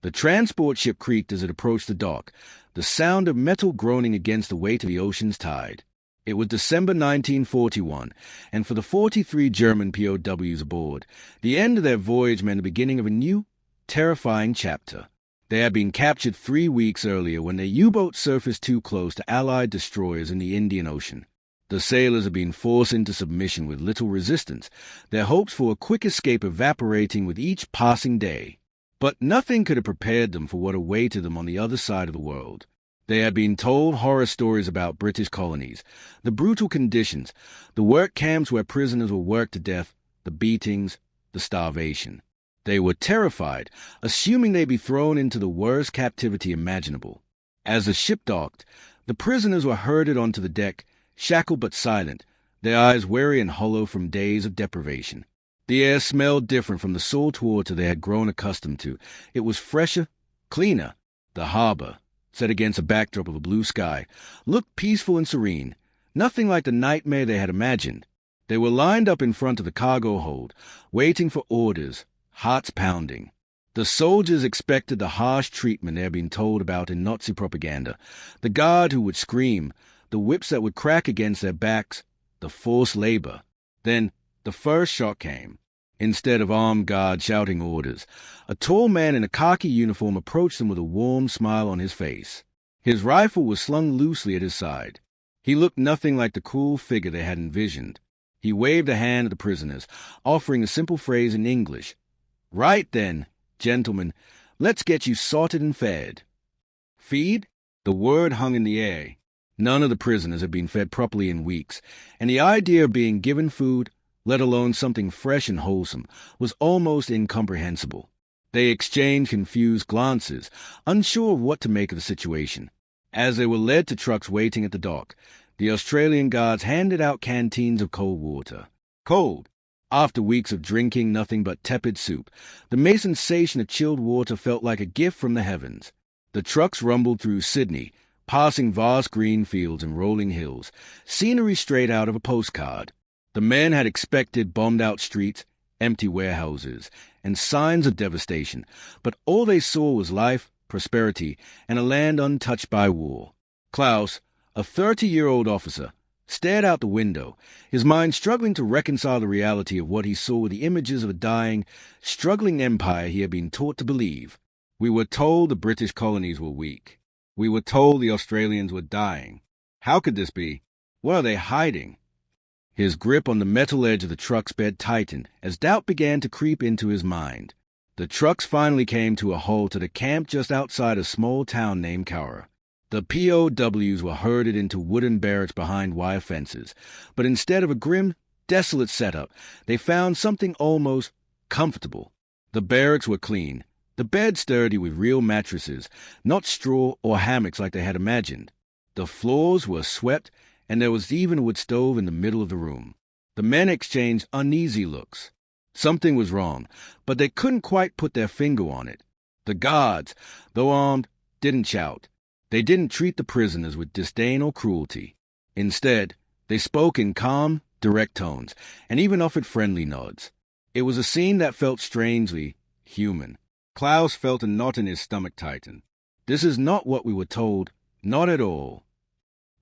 The transport ship creaked as it approached the dock, the sound of metal groaning against the weight of the ocean's tide. It was December 1941, and for the 43 German POWs aboard, the end of their voyage meant the beginning of a new, terrifying chapter. They had been captured 3 weeks earlier when their U-boat surfaced too close to Allied destroyers in the Indian Ocean. The sailors had been forced into submission with little resistance, their hopes for a quick escape evaporating with each passing day. But nothing could have prepared them for what awaited them on the other side of the world. They had been told horror stories about British colonies, the brutal conditions, the work camps where prisoners were worked to death, the beatings, the starvation. They were terrified, assuming they'd be thrown into the worst captivity imaginable. As the ship docked, the prisoners were herded onto the deck, shackled but silent, their eyes weary and hollow from days of deprivation. The air smelled different from the salt water they had grown accustomed to. It was fresher, cleaner. The harbor, set against a backdrop of a blue sky, looked peaceful and serene, nothing like the nightmare they had imagined. They were lined up in front of the cargo hold, waiting for orders, hearts pounding. The soldiers expected the harsh treatment they had been told about in Nazi propaganda, the guard who would scream, the whips that would crack against their backs, the forced labor. Then the first shock came. Instead of armed guards shouting orders, a tall man in a khaki uniform approached them with a warm smile on his face. His rifle was slung loosely at his side. He looked nothing like the cruel figure they had envisioned. He waved a hand at the prisoners, offering a simple phrase in English. "Right then, gentlemen, let's get you sorted and fed." Feed? The word hung in the air. None of the prisoners had been fed properly in weeks, and the idea of being given food, let alone something fresh and wholesome, was almost incomprehensible. They exchanged confused glances, unsure of what to make of the situation. As they were led to trucks waiting at the dock, the Australian guards handed out canteens of cold water. Cold. After weeks of drinking nothing but tepid soup, the mere sensation of chilled water felt like a gift from the heavens. The trucks rumbled through Sydney, passing vast green fields and rolling hills, scenery straight out of a postcard. The men had expected bombed-out streets, empty warehouses, and signs of devastation, but all they saw was life, prosperity, and a land untouched by war. Klaus, a 30-year-old officer, stared out the window, his mind struggling to reconcile the reality of what he saw with the images of a dying, struggling empire he had been taught to believe. We were told the British colonies were weak. We were told the Australians were dying. How could this be? What are they hiding? His grip on the metal edge of the truck's bed tightened as doubt began to creep into his mind. The trucks finally came to a halt at a camp just outside a small town named Cowra. The POWs were herded into wooden barracks behind wire fences, but instead of a grim, desolate setup, they found something almost comfortable. The barracks were clean, the beds sturdy with real mattresses, not straw or hammocks like they had imagined. The floors were swept, and there was even a wood stove in the middle of the room. The men exchanged uneasy looks. Something was wrong, but they couldn't quite put their finger on it. The guards, though armed, didn't shout. They didn't treat the prisoners with disdain or cruelty. Instead, they spoke in calm, direct tones, and even offered friendly nods. It was a scene that felt strangely human. Klaus felt a knot in his stomach tighten. This is not what we were told, not at all.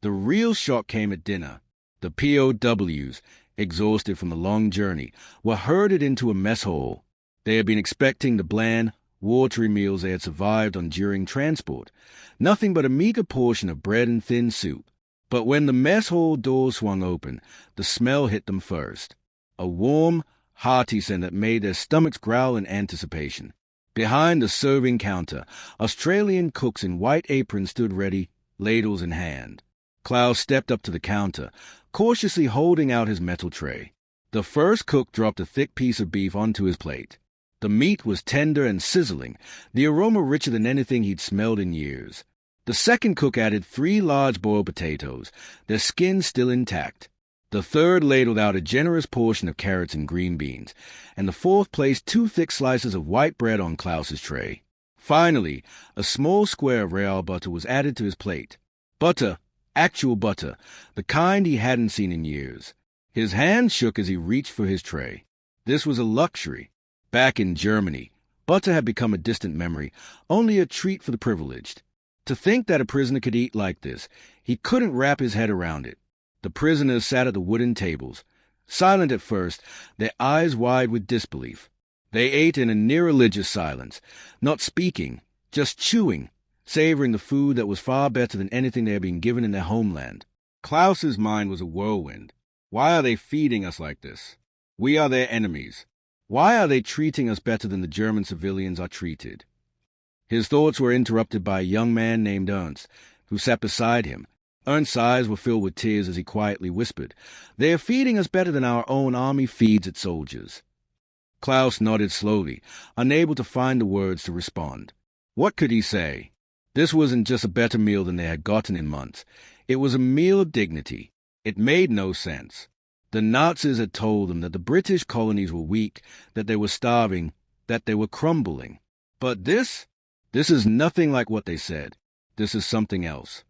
The real shock came at dinner. The POWs, exhausted from the long journey, were herded into a mess hall. They had been expecting the bland, watery meals they had survived on during transport, nothing but a meager portion of bread and thin soup. But when the mess hall doors swung open, the smell hit them first. A warm, hearty scent that made their stomachs growl in anticipation. Behind the serving counter, Australian cooks in white aprons stood ready, ladles in hand. Klaus stepped up to the counter, cautiously holding out his metal tray. The first cook dropped a thick piece of beef onto his plate. The meat was tender and sizzling, the aroma richer than anything he'd smelled in years. The second cook added 3 large boiled potatoes, their skins still intact. The third ladled out a generous portion of carrots and green beans, and the fourth placed 2 thick slices of white bread on Klaus's tray. Finally, a small square of real butter was added to his plate. Butter, actual butter, the kind he hadn't seen in years. His hand shook as he reached for his tray. This was a luxury. Back in Germany, Butter had become a distant memory, only a treat for the privileged. To think that a prisoner could eat like this, he couldn't wrap his head around it. The prisoners sat at the wooden tables, silent at first, their eyes wide with disbelief. They ate in a near-religious silence, not speaking, just chewing, savoring the food that was far better than anything they had been given in their homeland. Klaus's mind was a whirlwind. Why are they feeding us like this? We are their enemies. Why are they treating us better than the German civilians are treated? His thoughts were interrupted by a young man named Ernst, who sat beside him. Ernst's eyes were filled with tears as he quietly whispered, "They are feeding us better than our own army feeds its soldiers." Klaus nodded slowly, unable to find the words to respond. What could he say? This wasn't just a better meal than they had gotten in months. It was a meal of dignity. It made no sense. The Nazis had told them that the British colonies were weak, that they were starving, that they were crumbling. But this is nothing like what they said. This is something else.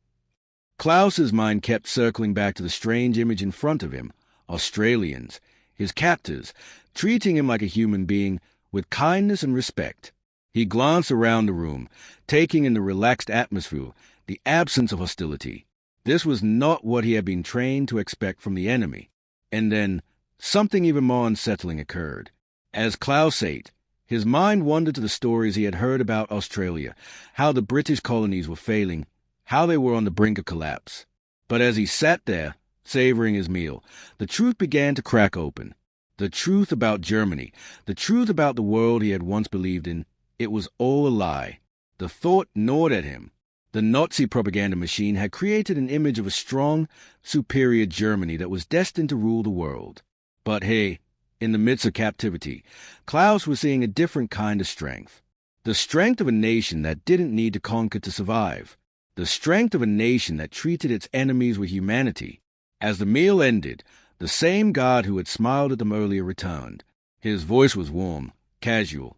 Klaus's mind kept circling back to the strange image in front of him, Australians, his captors, treating him like a human being with kindness and respect. He glanced around the room, taking in the relaxed atmosphere, the absence of hostility. This was not what he had been trained to expect from the enemy. And then, something even more unsettling occurred. As Klaus ate, his mind wandered to the stories he had heard about Australia, how the British colonies were failing, how they were on the brink of collapse. But as he sat there, savoring his meal, the truth began to crack open. The truth about Germany, the truth about the world he had once believed in, it was all a lie. The thought gnawed at him. The Nazi propaganda machine had created an image of a strong, superior Germany that was destined to rule the world. But hey, in the midst of captivity, Klaus was seeing a different kind of strength. The strength of a nation that didn't need to conquer to survive. The strength of a nation that treated its enemies with humanity. As the meal ended, the same guard who had smiled at them earlier returned. His voice was warm, casual.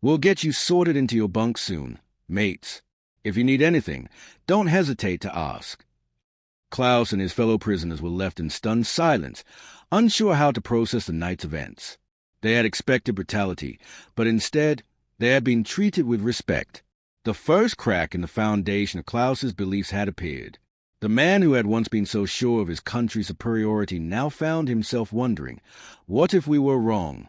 "We'll get you sorted into your bunk soon, mates. If you need anything, don't hesitate to ask." Klaus and his fellow prisoners were left in stunned silence, unsure how to process the night's events. They had expected brutality, but instead, they had been treated with respect. The first crack in the foundation of Klaus's beliefs had appeared. The man who had once been so sure of his country's superiority now found himself wondering, what if we were wrong?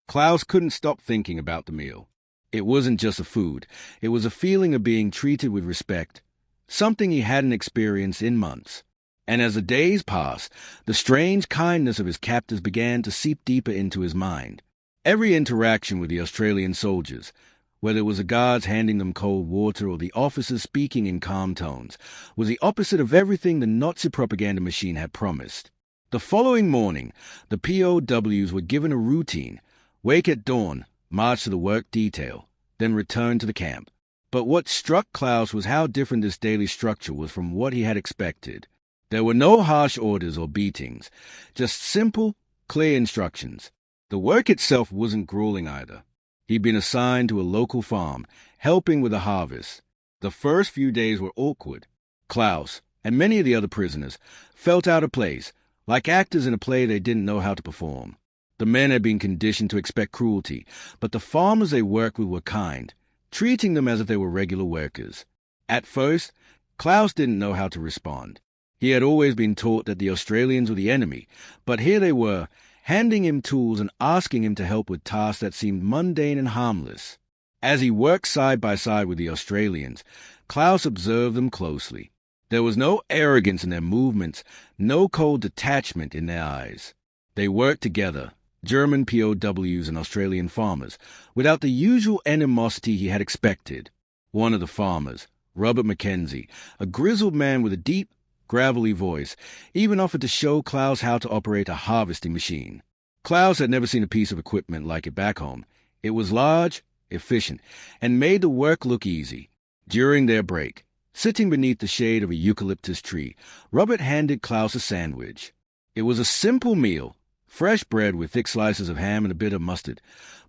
Klaus couldn't stop thinking about the meal. It wasn't just a food. It was a feeling of being treated with respect, something he hadn't experienced in months. And as the days passed, the strange kindness of his captors began to seep deeper into his mind. Every interaction with the Australian soldiers, whether it was the guards handing them cold water or the officers speaking in calm tones, was the opposite of everything the Nazi propaganda machine had promised. The following morning, the POWs were given a routine: wake at dawn, march to the work detail, then return to the camp. But what struck Klaus was how different this daily structure was from what he had expected. There were no harsh orders or beatings, just simple, clear instructions. The work itself wasn't grueling either. He'd been assigned to a local farm, helping with the harvest. The first few days were awkward. Klaus, and many of the other prisoners, felt out of place, like actors in a play they didn't know how to perform. The men had been conditioned to expect cruelty, but the farmers they worked with were kind, treating them as if they were regular workers. At first, Klaus didn't know how to respond. He had always been taught that the Australians were the enemy, but here they were, handing him tools and asking him to help with tasks that seemed mundane and harmless. As he worked side by side with the Australians, Klaus observed them closely. There was no arrogance in their movements, no cold detachment in their eyes. They worked together, German POWs and Australian farmers, without the usual animosity he had expected. One of the farmers, Robert Mackenzie, a grizzled man with a deep, gravelly voice, even offered to show Klaus how to operate a harvesting machine. Klaus had never seen a piece of equipment like it back home. It was large, efficient, and made the work look easy. During their break, sitting beneath the shade of a eucalyptus tree, Robert handed Klaus a sandwich. It was a simple meal, fresh bread with thick slices of ham and a bit of mustard,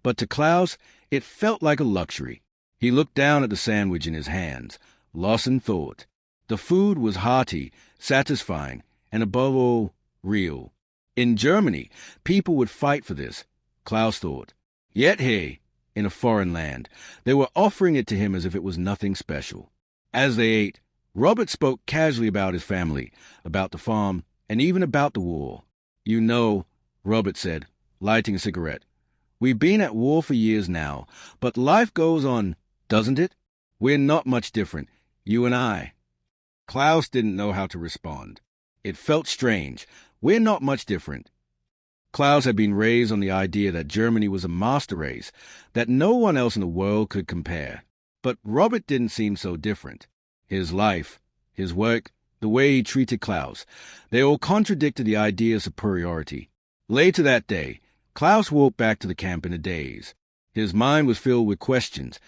but to Klaus it felt like a luxury. He looked down at the sandwich in his hands, lost in thought. The food was hearty, satisfying, and above all, real. In Germany, people would fight for this, Klaus thought. Yet hey, in a foreign land. They were offering it to him as if it was nothing special. As they ate, Robert spoke casually about his family, about the farm, and even about the war. "You know," Robert said, lighting a cigarette, "we've been at war for years now, but life goes on, doesn't it? We're not much different, you and I." Klaus didn't know how to respond. It felt strange. We're not much different. Klaus had been raised on the idea that Germany was a master race, that no one else in the world could compare. But Robert didn't seem so different. His life, his work, the way he treated Klaus, they all contradicted the idea of superiority. Later that day, Klaus walked back to the camp in a daze. His mind was filled with questions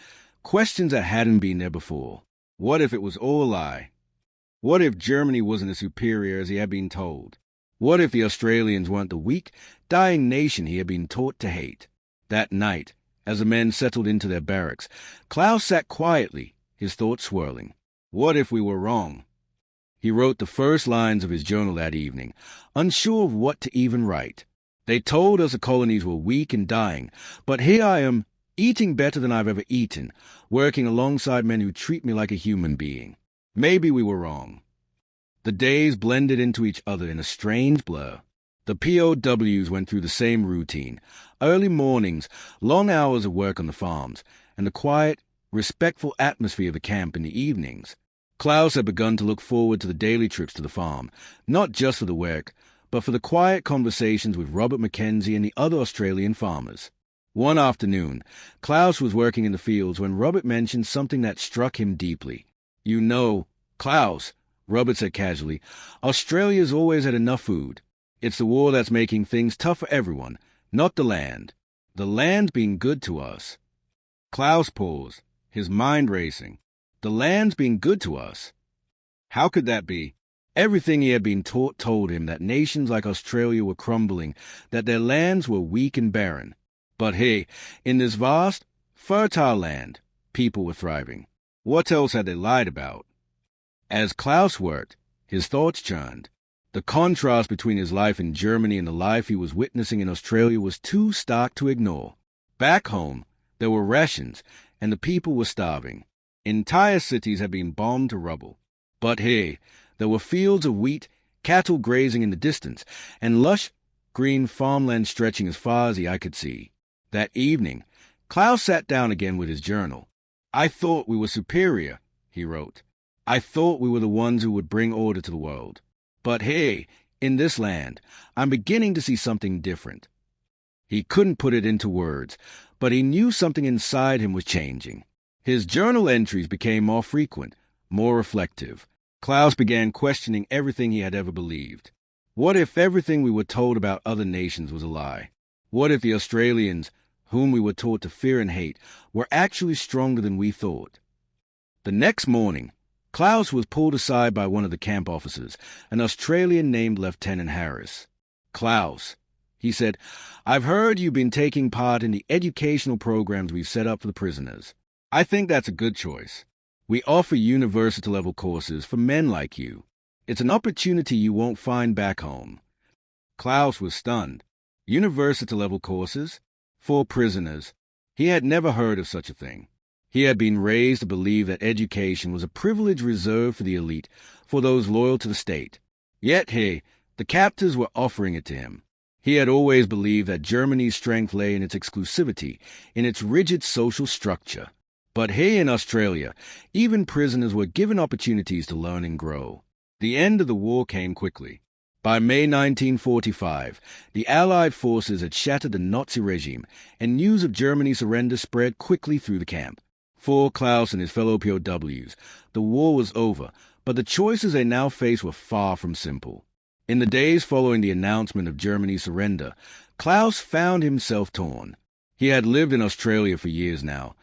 that hadn't been there before. What if it was all a lie? What if Germany wasn't as superior as he had been told? What if the Australians weren't the weak, dying nation he had been taught to hate? That night, as the men settled into their barracks, Klaus sat quietly, his thoughts swirling. What if we were wrong? He wrote the first lines of his journal that evening, unsure of what to even write. They told us the colonies were weak and dying, but here I am, eating better than I've ever eaten, working alongside men who treat me like a human being. Maybe we were wrong. The days blended into each other in a strange blur. The POWs went through the same routine, early mornings, long hours of work on the farms, and the quiet, respectful atmosphere of the camp in the evenings. Klaus had begun to look forward to the daily trips to the farm, not just for the work, but for the quiet conversations with Robert Mackenzie and the other Australian farmers. One afternoon, Klaus was working in the fields when Robert mentioned something that struck him deeply. "You know, Klaus," Robert said casually, "Australia's always had enough food. It's the war that's making things tough for everyone, not the land. The land's been good to us." Klaus paused, his mind racing. The land's been good to us. How could that be? Everything he had been taught told him that nations like Australia were crumbling, that their lands were weak and barren. But hey, in this vast, fertile land, people were thriving. What else had they lied about? As Klaus worked, his thoughts churned. The contrast between his life in Germany and the life he was witnessing in Australia was too stark to ignore. Back home, there were rations, and the people were starving. Entire cities had been bombed to rubble. But hey, there were fields of wheat, cattle grazing in the distance, and lush, green farmland stretching as far as the eye could see. That evening, Klaus sat down again with his journal. "I thought we were superior," he wrote. "I thought we were the ones who would bring order to the world. But hey, in this land, I'm beginning to see something different." He couldn't put it into words, but he knew something inside him was changing. His journal entries became more frequent, more reflective. Klaus began questioning everything he had ever believed. What if everything we were told about other nations was a lie? What if the Australians, whom we were taught to fear and hate, were actually stronger than we thought? The next morning, Klaus was pulled aside by one of the camp officers, an Australian named Lieutenant Harris. "Klaus," he said, "I've heard you've been taking part in the educational programs we've set up for the prisoners. I think that's a good choice. We offer university-level courses for men like you. It's an opportunity you won't find back home." Klaus was stunned. University-level courses? For prisoners? He had never heard of such a thing. He had been raised to believe that education was a privilege reserved for the elite, for those loyal to the state. Yet, hey, the captors were offering it to him. He had always believed that Germany's strength lay in its exclusivity, in its rigid social structure. But here in Australia, even prisoners were given opportunities to learn and grow. The end of the war came quickly. By May 1945, the Allied forces had shattered the Nazi regime, and news of Germany's surrender spread quickly through the camp. For Klaus and his fellow POWs, the war was over, but the choices they now faced were far from simple. In the days following the announcement of Germany's surrender, Klaus found himself torn. He had lived in Australia for years now,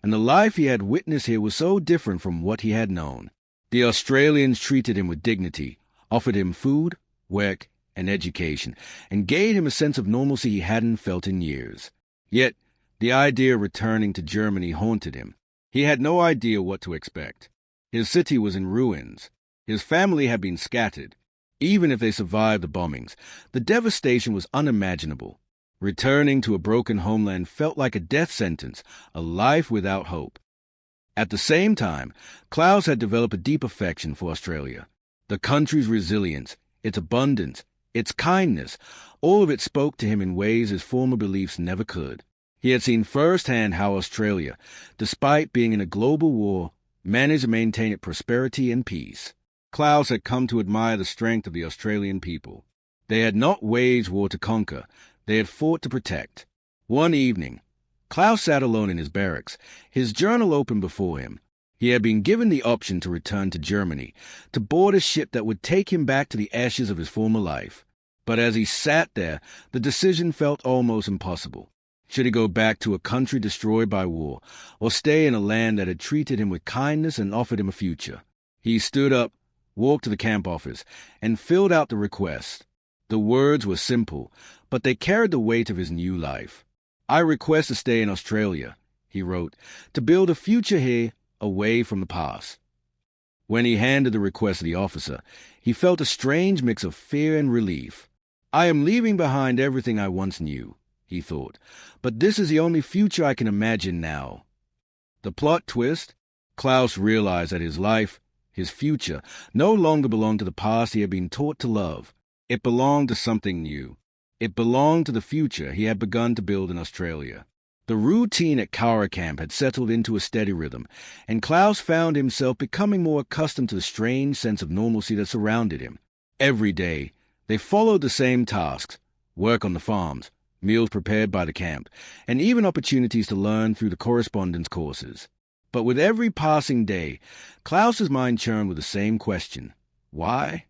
and the life he had witnessed here was so different from what he had known. The Australians treated him with dignity, offered him food, work, and education, and gave him a sense of normalcy he hadn't felt in years. Yet, the idea of returning to Germany haunted him. He had no idea what to expect. His city was in ruins. His family had been scattered. Even if they survived the bombings, the devastation was unimaginable. Returning to a broken homeland felt like a death sentence, a life without hope. At the same time, Klaus had developed a deep affection for Australia. The country's resilience, its abundance, its kindness, all of it spoke to him in ways his former beliefs never could. He had seen firsthand how Australia, despite being in a global war, managed to maintain its prosperity and peace. Klaus had come to admire the strength of the Australian people. They had not waged war to conquer, they had fought to protect. One evening, Klaus sat alone in his barracks, his journal open before him. He had been given the option to return to Germany, to board a ship that would take him back to the ashes of his former life. But as he sat there, the decision felt almost impossible. Should he go back to a country destroyed by war, or stay in a land that had treated him with kindness and offered him a future? He stood up, walked to the camp office, and filled out the request. The words were simple, but they carried the weight of his new life. "I request to stay in Australia," he wrote, "to build a future here away from the past." When he handed the request to the officer, he felt a strange mix of fear and relief. "I am leaving behind everything I once knew," he thought, "but this is the only future I can imagine now." The plot twist? Klaus realized that his life, his future, no longer belonged to the past he had been taught to love. It belonged to something new. It belonged to the future he had begun to build in Australia. The routine at Cowra camp had settled into a steady rhythm, and Klaus found himself becoming more accustomed to the strange sense of normalcy that surrounded him. Every day, they followed the same tasks: work on the farms, meals prepared by the camp, and even opportunities to learn through the correspondence courses. But with every passing day, Klaus's mind churned with the same question: why?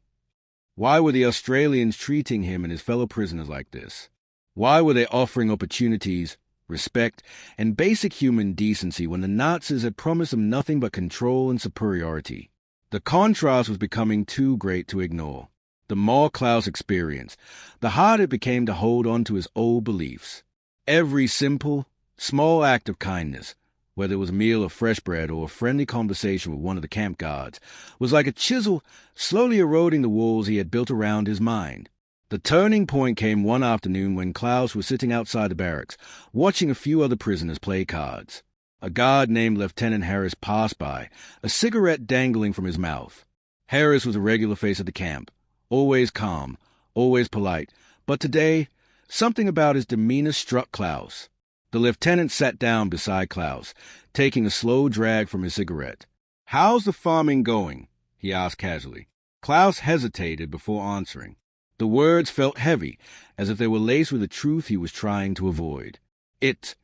Why were the Australians treating him and his fellow prisoners like this? Why were they offering opportunities, respect, and basic human decency when the Nazis had promised them nothing but control and superiority? The contrast was becoming too great to ignore. The more Klaus experienced, the harder it became to hold on to his old beliefs. Every simple, small act of kindness, whether it was a meal of fresh bread or a friendly conversation with one of the camp guards, was like a chisel slowly eroding the walls he had built around his mind. The turning point came one afternoon when Klaus was sitting outside the barracks, watching a few other prisoners play cards. A guard named Lieutenant Harris passed by, a cigarette dangling from his mouth. Harris was a regular face at the camp, always calm, always polite, but today, something about his demeanor struck Klaus. The lieutenant sat down beside Klaus, taking a slow drag from his cigarette. "How's the farming going?" he asked casually. Klaus hesitated before answering. The words felt heavy, as if they were laced with a truth he was trying to avoid. It's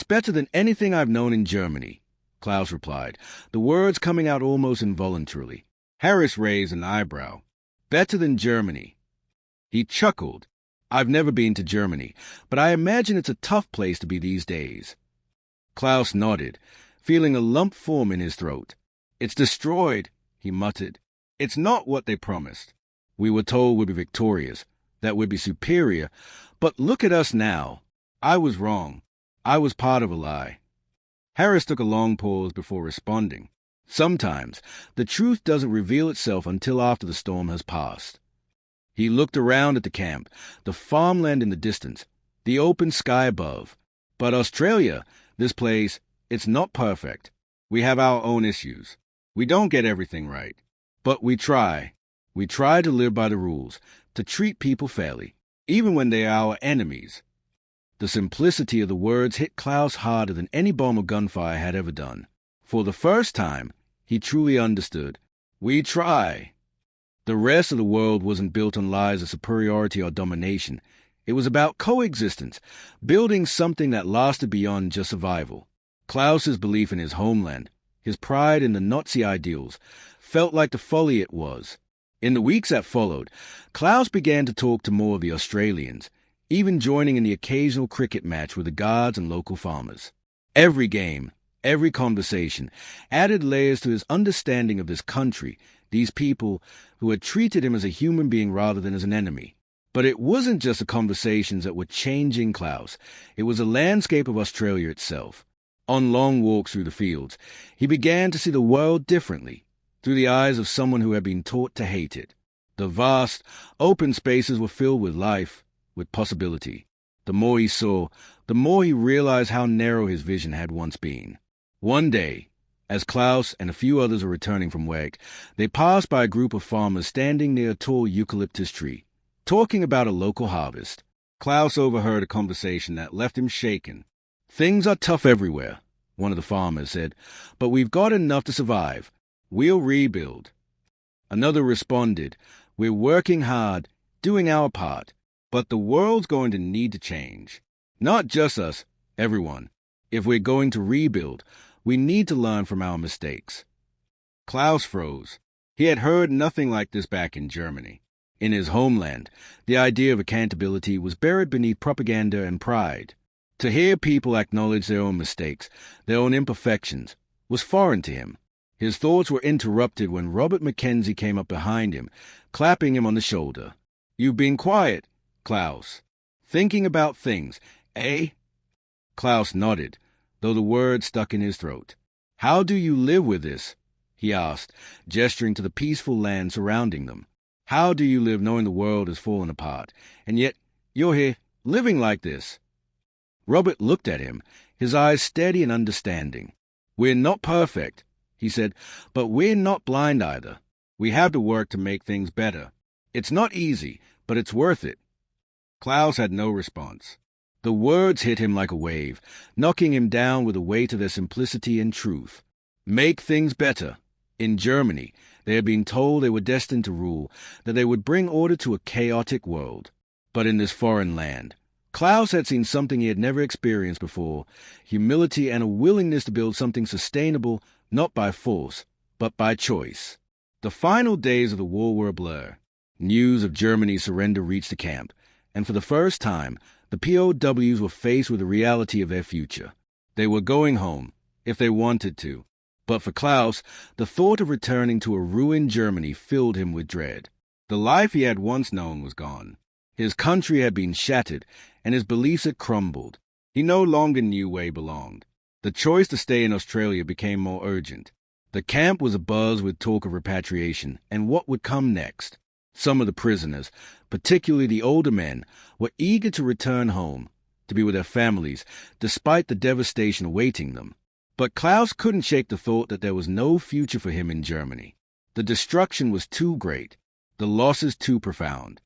better than anything I've known in Germany," Klaus replied, the words coming out almost involuntarily. Harris raised an eyebrow. "Better than Germany." He chuckled. "I've never been to Germany, but I imagine it's a tough place to be these days." Klaus nodded, feeling a lump form in his throat. "It's destroyed," he muttered. "It's not what they promised. We were told we'd be victorious, that we'd be superior, but look at us now. I was wrong. I was part of a lie." Harris took a long pause before responding. Sometimes the truth doesn't reveal itself until after the storm has passed. He looked around at the camp, the farmland in the distance, the open sky above. "But Australia, this place, it's not perfect. We have our own issues. We don't get everything right. But we try. We try to live by the rules, to treat people fairly, even when they are our enemies." The simplicity of the words hit Klaus harder than any bomb or gunfire had ever done. For the first time, he truly understood. We try. The rest of the world wasn't built on lies of superiority or domination. It was about coexistence, building something that lasted beyond just survival. Klaus's belief in his homeland, his pride in the Nazi ideals, felt like the folly it was. In the weeks that followed, Klaus began to talk to more of the Australians, even joining in the occasional cricket match with the guards and local farmers. Every game, every conversation, added layers to his understanding of this country, these people who had treated him as a human being rather than as an enemy. But it wasn't just the conversations that were changing Klaus. It was the landscape of Australia itself. On long walks through the fields, he began to see the world differently, through the eyes of someone who had been taught to hate it. The vast, open spaces were filled with life, with possibility. The more he saw, the more he realized how narrow his vision had once been. One day, as Klaus and a few others were returning from work, they passed by a group of farmers standing near a tall eucalyptus tree, talking about a local harvest. Klaus overheard a conversation that left him shaken. "Things are tough everywhere," one of the farmers said, "but we've got enough to survive. We'll rebuild." Another responded, "We're working hard, doing our part, but the world's going to need to change. Not just us, everyone. If we're going to rebuild, we need to learn from our mistakes." Klaus froze. He had heard nothing like this back in Germany. In his homeland, the idea of accountability was buried beneath propaganda and pride. To hear people acknowledge their own mistakes, their own imperfections, was foreign to him. His thoughts were interrupted when Robert Mackenzie came up behind him, clapping him on the shoulder. "You've been quiet, Klaus. Thinking about things, eh?" Klaus nodded, though the words stuck in his throat. "How do you live with this?" he asked, gesturing to the peaceful land surrounding them. "How do you live knowing the world has fallen apart, and yet you're here, living like this?" Robert looked at him, his eyes steady and understanding. "We're not perfect," he said, "but we're not blind either. We have to work to make things better. It's not easy, but it's worth it." Klaus had no response. The words hit him like a wave, knocking him down with the weight of their simplicity and truth. Make things better. In Germany, they had been told they were destined to rule, that they would bring order to a chaotic world. But in this foreign land, Klaus had seen something he had never experienced before, humility and a willingness to build something sustainable, not by force, but by choice. The final days of the war were a blur. News of Germany's surrender reached the camp, and for the first time, the POWs were faced with the reality of their future. They were going home, if they wanted to. But for Klaus, the thought of returning to a ruined Germany filled him with dread. The life he had once known was gone. His country had been shattered, and his beliefs had crumbled. He no longer knew where he belonged. The choice to stay in Australia became more urgent. The camp was abuzz with talk of repatriation and what would come next. Some of the prisoners, particularly the older men, were eager to return home, to be with their families, despite the devastation awaiting them. But Klaus couldn't shake the thought that there was no future for him in Germany. The destruction was too great, the losses too profound.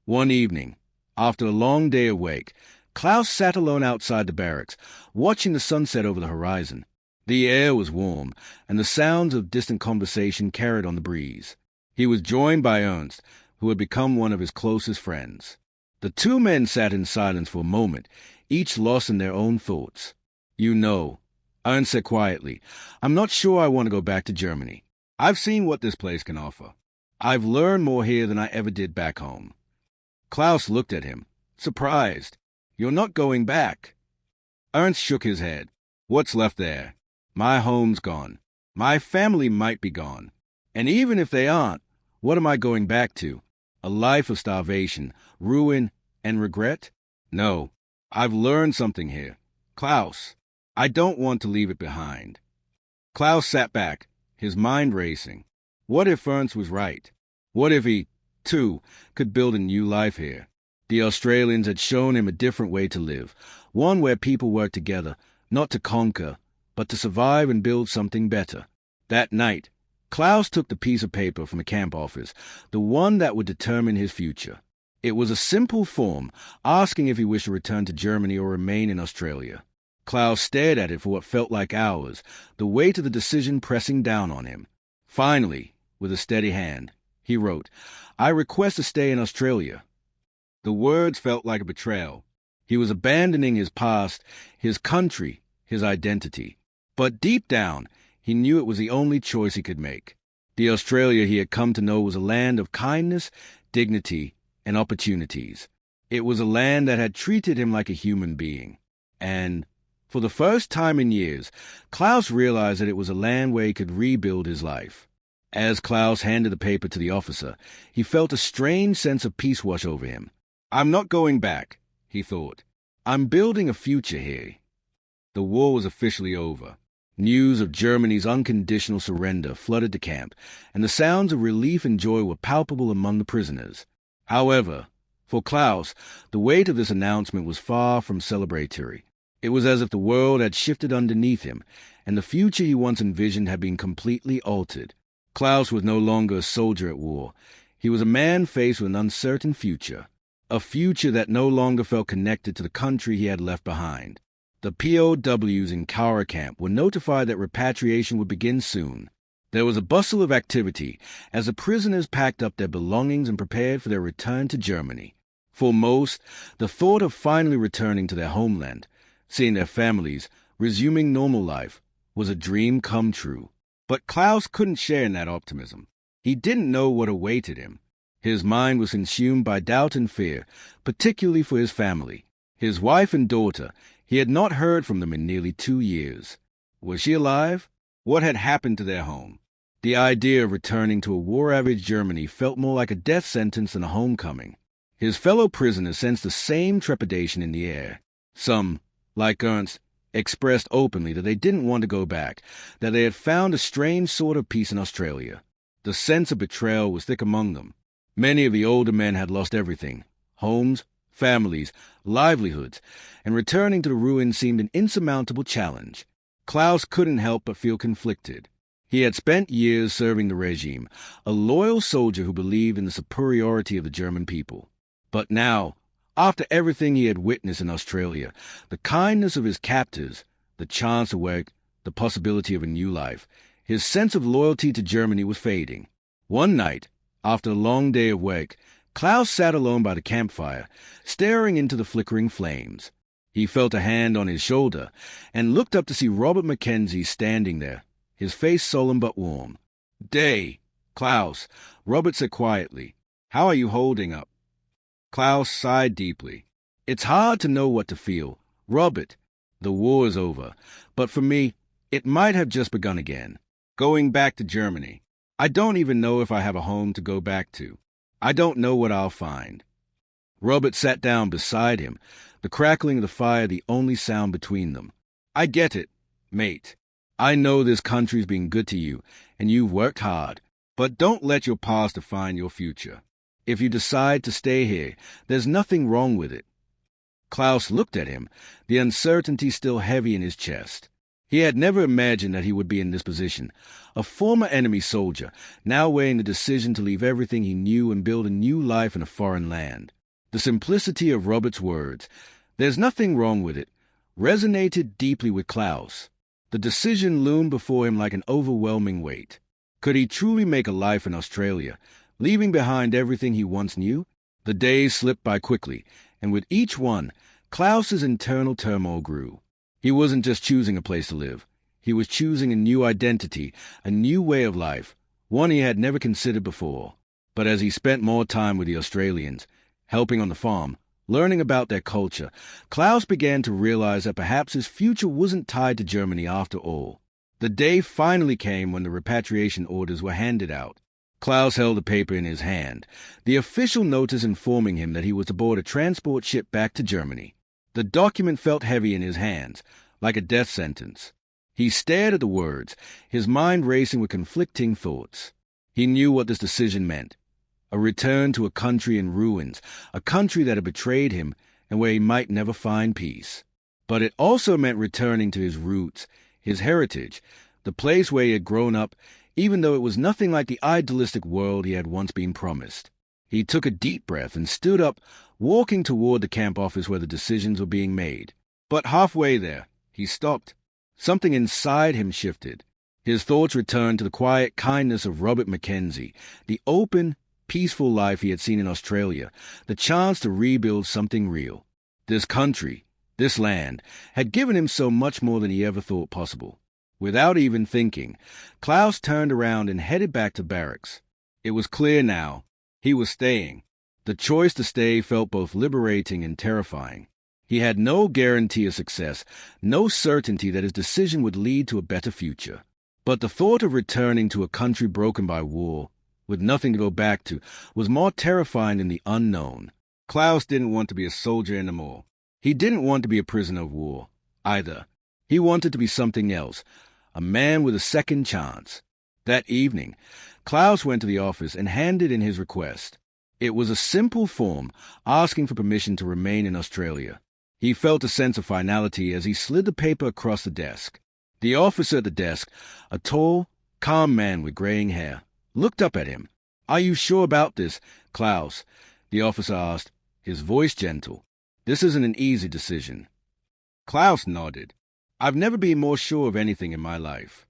One evening, after a long day awake, Klaus sat alone outside the barracks, watching the sunset over the horizon. The air was warm, and the sounds of distant conversation carried on the breeze. He was joined by Ernst, who had become one of his closest friends. The two men sat in silence for a moment, each lost in their own thoughts. "You know," Ernst said quietly, "I'm not sure I want to go back to Germany. I've seen what this place can offer. I've learned more here than I ever did back home." Klaus looked at him, surprised. "You're not going back?" Ernst shook his head. "What's left there? My home's gone. My family might be gone. And even if they aren't, what am I going back to? A life of starvation, ruin, and regret? No, I've learned something here. Klaus, I don't want to leave it behind." Klaus sat back, his mind racing. What if Ernst was right? What if he, too, could build a new life here? The Australians had shown him a different way to live, one where people work together, not to conquer, but to survive and build something better. That night, Klaus took the piece of paper from the camp office, the one that would determine his future. It was a simple form, asking if he wished to return to Germany or remain in Australia. Klaus stared at it for what felt like hours, the weight of the decision pressing down on him. Finally, with a steady hand, he wrote, "I request to stay in Australia." The words felt like a betrayal. He was abandoning his past, his country, his identity. But deep down, he knew it was the only choice he could make. The Australia he had come to know was a land of kindness, dignity, and opportunities. It was a land that had treated him like a human being. And, for the first time in years, Klaus realized that it was a land where he could rebuild his life. As Klaus handed the paper to the officer, he felt a strange sense of peace wash over him. "I'm not going back," he thought. "I'm building a future here." The war was officially over. News of Germany's unconditional surrender flooded the camp, and the sounds of relief and joy were palpable among the prisoners. However, For Klaus, the weight of this announcement was far from celebratory. It was as if the world had shifted underneath him, and the future he once envisioned had been completely altered. Klaus was no longer a soldier at war. He was a man faced with an uncertain future, a future that no longer felt connected to the country he had left behind. The POWs in Cowra camp were notified that repatriation would begin soon. There was a bustle of activity as the prisoners packed up their belongings and prepared for their return to Germany. For most, the thought of finally returning to their homeland, seeing their families, resuming normal life, was a dream come true. But Klaus couldn't share in that optimism. He didn't know what awaited him. His mind was consumed by doubt and fear, particularly for his family. His wife and daughter, he had not heard from them in nearly 2 years. Was she alive? What had happened to their home? The idea of returning to a war-ravaged Germany felt more like a death sentence than a homecoming. His fellow prisoners sensed the same trepidation in the air. Some, like Ernst, expressed openly that they didn't want to go back, that they had found a strange sort of peace in Australia. The sense of betrayal was thick among them. Many of the older men had lost everything: homes, families, livelihoods, and returning to the ruins seemed an insurmountable challenge. Klaus couldn't help but feel conflicted. He had spent years serving the regime, a loyal soldier who believed in the superiority of the German people. But now, after everything he had witnessed in Australia, the kindness of his captors, the chance to work, the possibility of a new life, his sense of loyalty to Germany was fading. One night, after a long day of work, Klaus sat alone by the campfire, staring into the flickering flames. He felt a hand on his shoulder and looked up to see Robert Mackenzie standing there, his face solemn but warm. "Day, Klaus," Robert said quietly. "How are you holding up?" Klaus sighed deeply. "It's hard to know what to feel. Robert, the war is over, but for me, it might have just begun again. Going back to Germany. I don't even know if I have a home to go back to. I don't know what I'll find." Robert sat down beside him, the crackling of the fire the only sound between them. "I get it, mate. I know this country's been good to you, and you've worked hard, but don't let your past define your future. If you decide to stay here, there's nothing wrong with it." Klaus looked at him, the uncertainty still heavy in his chest. He had never imagined that he would be in this position, a former enemy soldier, now weighing the decision to leave everything he knew and build a new life in a foreign land. The simplicity of Robert's words, "There's nothing wrong with it," resonated deeply with Klaus. The decision loomed before him like an overwhelming weight. Could he truly make a life in Australia, leaving behind everything he once knew? The days slipped by quickly, and with each one, Klaus's internal turmoil grew. He wasn't just choosing a place to live. He was choosing a new identity, a new way of life, one he had never considered before. But as he spent more time with the Australians, helping on the farm, learning about their culture, Klaus began to realize that perhaps his future wasn't tied to Germany after all. The day finally came when the repatriation orders were handed out. Klaus held a paper in his hand, the official notice informing him that he was to board a transport ship back to Germany. The document felt heavy in his hands, like a death sentence. He stared at the words, his mind racing with conflicting thoughts. He knew what this decision meant: a return to a country in ruins, a country that had betrayed him and where he might never find peace. But it also meant returning to his roots, his heritage, the place where he had grown up, even though it was nothing like the idealistic world he had once been promised. He took a deep breath and stood up, walking toward the camp office where the decisions were being made. But halfway there, he stopped. Something inside him shifted. His thoughts returned to the quiet kindness of Robert Mackenzie, the open, peaceful life he had seen in Australia, the chance to rebuild something real. This country, this land, had given him so much more than he ever thought possible. Without even thinking, Klaus turned around and headed back to barracks. It was clear now. He was staying. The choice to stay felt both liberating and terrifying. He had no guarantee of success, no certainty that his decision would lead to a better future. But the thought of returning to a country broken by war, with nothing to go back to, was more terrifying than the unknown. Klaus didn't want to be a soldier anymore. He didn't want to be a prisoner of war, either. He wanted to be something else, a man with a second chance. That evening, Klaus went to the office and handed in his request. It was a simple form asking for permission to remain in Australia. He felt a sense of finality as he slid the paper across the desk. The officer at the desk, a tall, calm man with graying hair, looked up at him. "Are you sure about this, Klaus?" the officer asked, his voice gentle. "This isn't an easy decision." Klaus nodded. "I've never been more sure of anything in my life."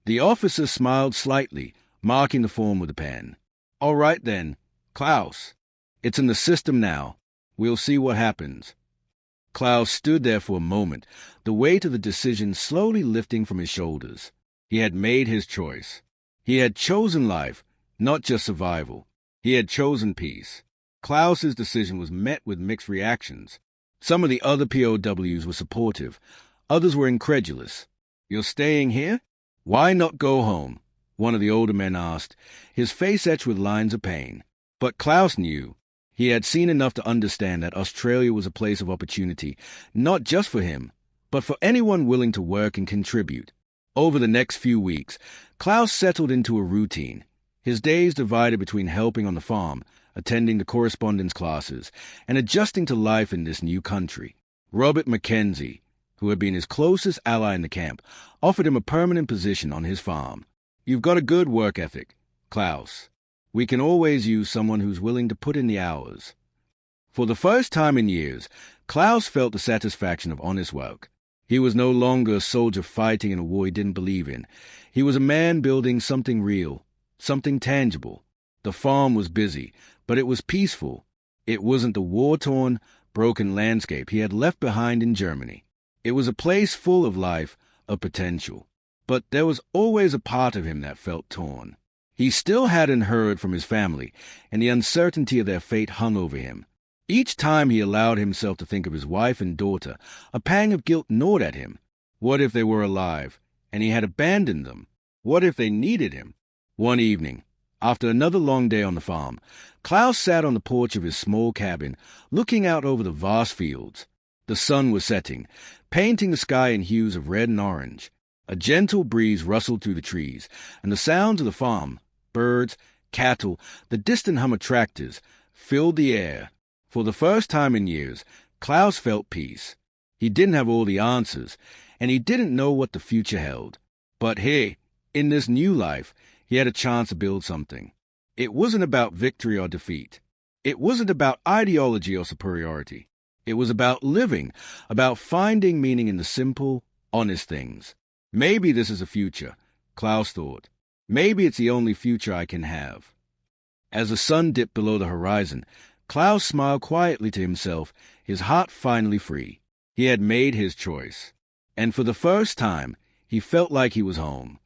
The officer smiled slightly, marking the form with a pen. "All right then, Klaus. It's in the system now. We'll see what happens." Klaus stood there for a moment, the weight of the decision slowly lifting from his shoulders. He had made his choice. He had chosen life, not just survival. He had chosen peace. Klaus's decision was met with mixed reactions. Some of the other POWs were supportive. Others were incredulous. "You're staying here? Why not go home?" one of the older men asked, his face etched with lines of pain. But Klaus knew. He had seen enough to understand that Australia was a place of opportunity, not just for him, but for anyone willing to work and contribute. Over the next few weeks, Klaus settled into a routine. His days divided between helping on the farm, attending the correspondence classes, and adjusting to life in this new country. Robert Mackenzie, who had been his closest ally in the camp, offered him a permanent position on his farm. "You've got a good work ethic, Klaus. We can always use someone who's willing to put in the hours." For the first time in years, Klaus felt the satisfaction of honest work. He was no longer a soldier fighting in a war he didn't believe in. He was a man building something real, something tangible. The farm was busy, but it was peaceful. It wasn't the war-torn, broken landscape he had left behind in Germany. It was a place full of life, of potential. But there was always a part of him that felt torn. He still hadn't heard from his family, and the uncertainty of their fate hung over him. Each time he allowed himself to think of his wife and daughter, a pang of guilt gnawed at him. What if they were alive, and he had abandoned them? What if they needed him? One evening, after another long day on the farm, Klaus sat on the porch of his small cabin, looking out over the vast fields. The sun was setting, painting the sky in hues of red and orange. A gentle breeze rustled through the trees, and the sounds of the farm, birds, cattle, the distant hum of tractors, filled the air. For the first time in years, Klaus felt peace. He didn't have all the answers, and he didn't know what the future held. But hey, in this new life, he had a chance to build something. It wasn't about victory or defeat. It wasn't about ideology or superiority. It was about living, about finding meaning in the simple, honest things. Maybe this is a future, Klaus thought. Maybe it's the only future I can have. As the sun dipped below the horizon, Klaus smiled quietly to himself, his heart finally free. He had made his choice. And for the first time, he felt like he was home.